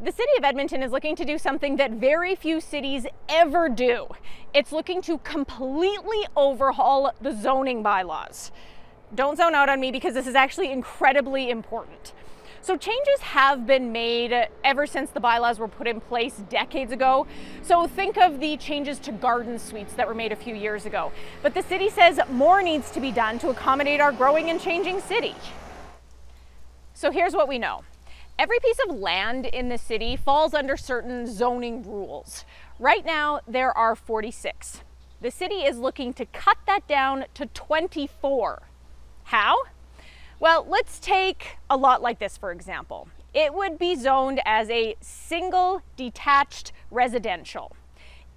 The city of Edmonton is looking to do something that very few cities ever do. It's looking to completely overhaul the zoning bylaws. Don't zone out on me because this is actually incredibly important. So changes have been made ever since the bylaws were put in place decades ago. So think of the changes to garden suites that were made a few years ago. But the city says more needs to be done to accommodate our growing and changing city. So here's what we know. Every piece of land in the city falls under certain zoning rules. Right now, there are 46. The city is looking to cut that down to 24. How? Well, let's take a lot like this, for example. It would be zoned as a single detached residential.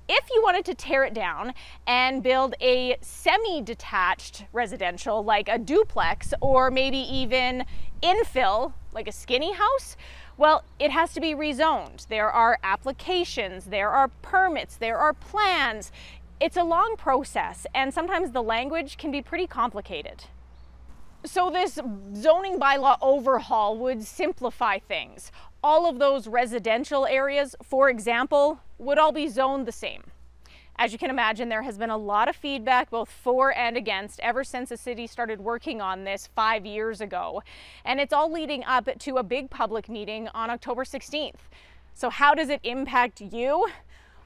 If you wanted to tear it down and build a semi-detached residential like a duplex or maybe even infill like a skinny house, well, it has to be rezoned. There are applications, there are permits, there are plans. It's a long process and sometimes the language can be pretty complicated. So this zoning bylaw overhaul would simplify things. All of those residential areas, for example, would all be zoned the same. As you can imagine, there has been a lot of feedback, both for and against, ever since the city started working on this 5 years ago. And it's all leading up to a big public meeting on October 16th. So how does it impact you?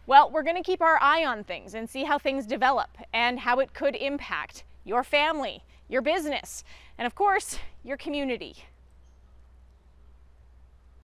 Well, we're going to keep our eye on things and see how things develop and how it could impact your family, your business, and of course, your community.